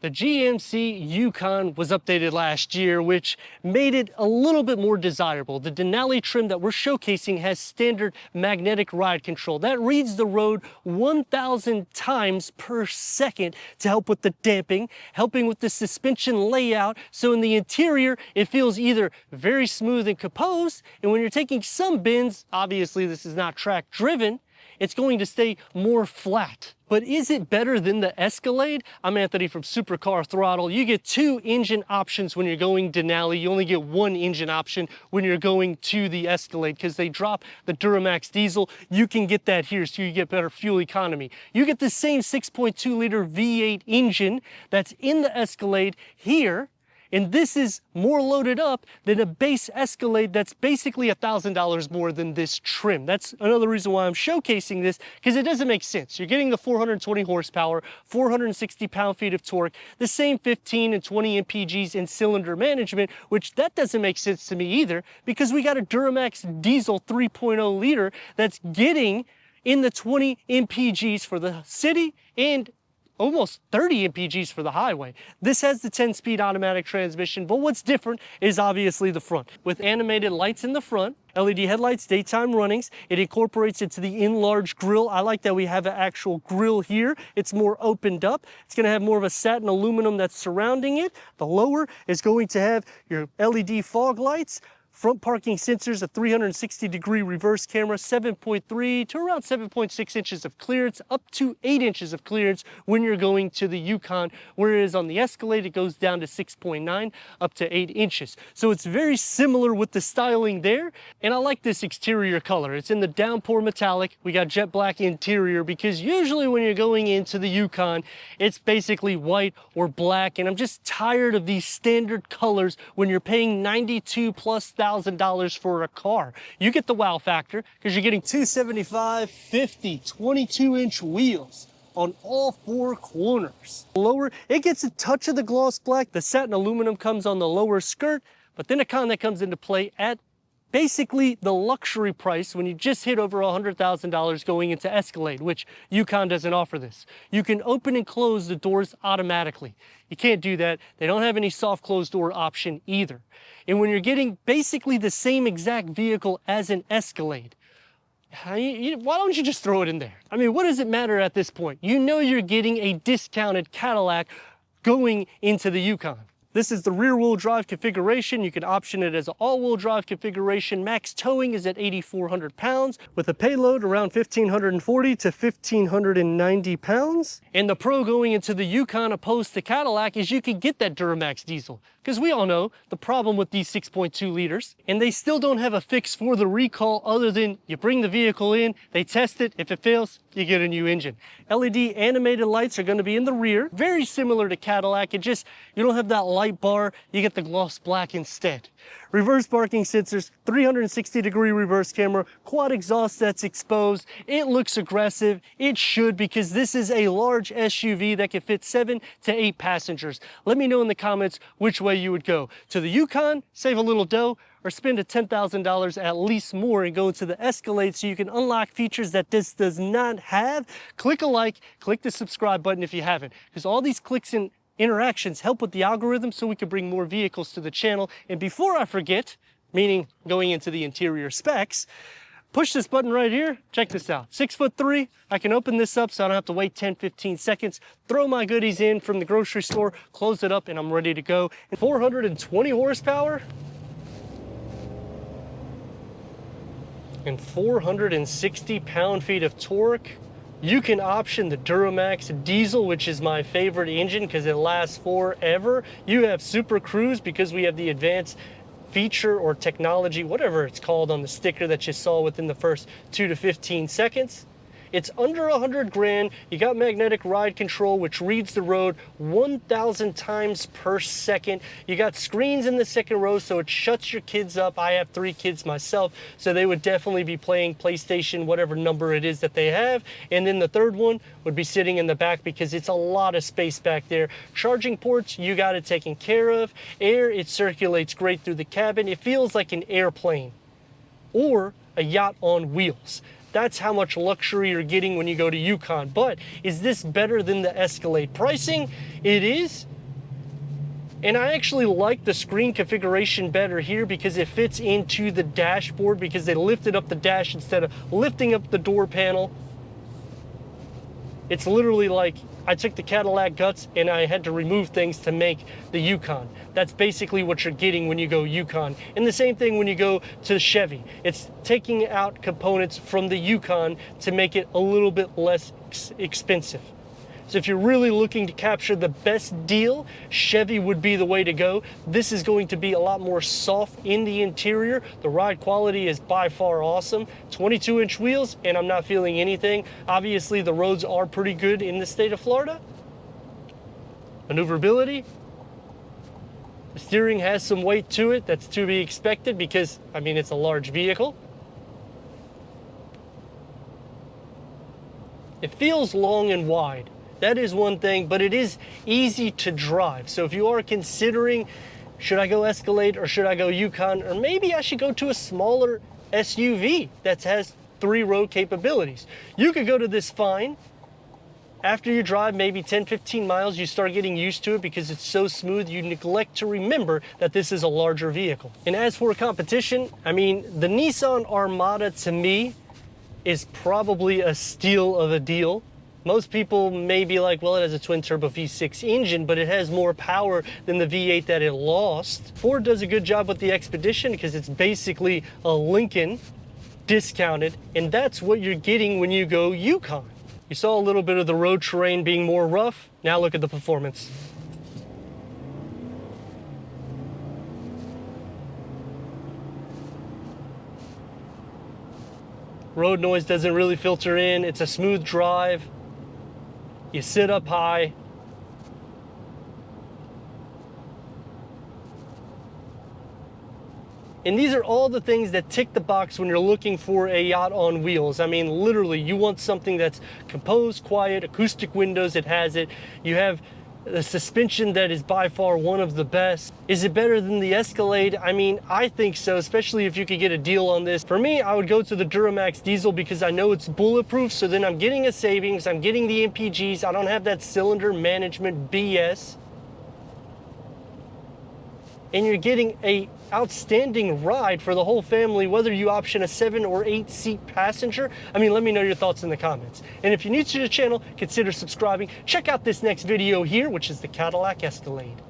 The GMC Yukon was updated last year, which made it a little bit more desirable. The Denali trim that we're showcasing has standard magnetic ride control. That reads the road 1,000 times per second to help with the damping, helping with the suspension layout. So in the interior, it feels either very smooth and composed, and when you're taking some bends, obviously this is not track driven, it's going to stay more flat. But is it better than the Escalade? I'm Anthony from Supercar Throttle. You get two engine options when you're going Denali. You only get one engine option when you're going to the Escalade because they drop the Duramax diesel. You can get that here so you get better fuel economy. You get the same 6.2 liter V8 engine that's in the Escalade here. And this is more loaded up than a base Escalade that's basically $1,000 more than this trim. That's another reason why I'm showcasing this, because it doesn't make sense. You're getting the 420 horsepower, 460 pound-feet of torque, the same 15 and 20 mpgs in cylinder management, which that doesn't make sense to me either, because we got a Duramax diesel 3.0 liter that's getting in the 20 mpgs for the city and almost 30 mpgs for the highway. This has the 10-speed automatic transmission, but what's different is obviously the front. With animated lights in the front, LED headlights, daytime runnings, it incorporates into the enlarged grille. I like that we have an actual grille here. It's more opened up. It's gonna have more of a satin aluminum that's surrounding it. The lower is going to have your LED fog lights, front parking sensors, a 360-degree reverse camera, 7.3 to around 7.6 inches of clearance, up to 8 inches of clearance when you're going to the Yukon, whereas on the Escalade it goes down to 6.9 up to 8 inches. So it's very similar with the styling there, and I like this exterior color. It's in the downpour metallic. We got jet black interior because usually when you're going into the Yukon, it's basically white or black, and I'm just tired of these standard colors when you're paying $92,000+ for a car. You get the wow factor because you're getting 275, 50, 22-inch wheels on all four corners. Lower, it gets a touch of the gloss black. The satin aluminum comes on the lower skirt, but then a con that comes into play at basically the luxury price when you just hit over $100,000 going into Escalade, which Yukon doesn't offer this. You can open and close the doors automatically. You can't do that. They don't have any soft close door option either. And when you're getting basically the same exact vehicle as an Escalade, why don't you just throw it in there? I mean, what does it matter at this point? You know you're getting a discounted Cadillac going into the Yukon. This is the rear-wheel drive configuration. You can option it as an all-wheel drive configuration. Max towing is at 8,400 pounds with a payload around 1,540 to 1,590 pounds. And the pro going into the Yukon opposed to Cadillac is you can get that Duramax diesel, because we all know the problem with these 6.2 liters, and they still don't have a fix for the recall other than you bring the vehicle in, they test it, if it fails, you get a new engine. LED animated lights are going to be in the rear, very similar to Cadillac. It just, you don't have that light bar, you get the gloss black instead. Reverse parking sensors, 360-degree reverse camera, quad exhaust that's exposed. It looks aggressive. It should, because this is a large SUV that can fit 7 to 8 passengers. Let me know in the comments which way you would go. To the Yukon, save a little dough, or spend a $10,000 at least more and go into the Escalade so you can unlock features that this does not have. Click a like, click the subscribe button if you haven't, because all these clicks and interactions help with the algorithm so we can bring more vehicles to the channel. And before I forget, meaning going into the interior specs, push this button right here. Check this out. 6'3", I can open this up so I don't have to wait 10, 15 seconds, throw my goodies in from the grocery store, close it up, and I'm ready to go. And 420 horsepower and 460 pound-feet of torque. You can option the Duramax diesel, which is my favorite engine because it lasts forever. You have Super Cruise because we have the advanced feature or technology, whatever it's called on the sticker that you saw within the first 2 to 15 seconds. It's under 100 grand. You got magnetic ride control, which reads the road 1,000 times per second. You got screens in the second row, so it shuts your kids up. I have 3 kids myself, so they would definitely be playing PlayStation, whatever number it is that they have. And then the third one would be sitting in the back because it's a lot of space back there. Charging ports, you got it taken care of. Air, it circulates great through the cabin. It feels like an airplane or a yacht on wheels. That's how much luxury you're getting when you go to Yukon. But is this better than the Escalade pricing? It is, And I actually like the screen configuration better here because it fits into the dashboard, because they lifted up the dash instead of lifting up the door panel. It's literally like I took the Cadillac guts and I had to remove things to make the Yukon. That's basically what you're getting when you go Yukon. And the same thing when you go to Chevy. It's taking out components from the Yukon to make it a little bit less expensive. So if you're really looking to capture the best deal, Chevy would be the way to go. This is going to be a lot more soft in the interior. The ride quality is by far awesome. 22-inch wheels, and I'm not feeling anything. Obviously, the roads are pretty good in the state of Florida. Maneuverability. The steering has some weight to it. That's to be expected because, I mean, it's a large vehicle. It feels long and wide. That is one thing, but it is easy to drive. So if you are considering, should I go Escalade or should I go Yukon, or maybe I should go to a smaller SUV that has 3-row capabilities, you could go to this fine. After you drive maybe 10-15 miles, you start getting used to it because it's so smooth, you neglect to remember that this is a larger vehicle. And as for competition, I mean, the Nissan Armada to me is probably a steal of a deal. Most people may be like, well, it has a twin-turbo V6 engine, but it has more power than the V8 that it lost. Ford does a good job with the Expedition because it's basically a Lincoln discounted, and that's what you're getting when you go Yukon. You saw a little bit of the road terrain being more rough. Now look at the performance. Road noise doesn't really filter in. It's a smooth drive. You sit up high. And these are all the things that tick the box when you're looking for a yacht on wheels. I mean, literally, you want something that's composed, quiet, acoustic windows, it has it. You have the suspension that is by far one of the best. Is it better than the Escalade? I mean, I think so, especially if you could get a deal on this. For me, I would go to the Duramax diesel because I know it's bulletproof, so then I'm getting a savings, I'm getting the MPGs, I don't have that cylinder management BS. And you're getting a outstanding ride for the whole family, whether you option a 7 or 8 seat passenger. I mean, let me know your thoughts in the comments. And if you're new to the channel, consider subscribing. Check out this next video here, which is the Cadillac Escalade.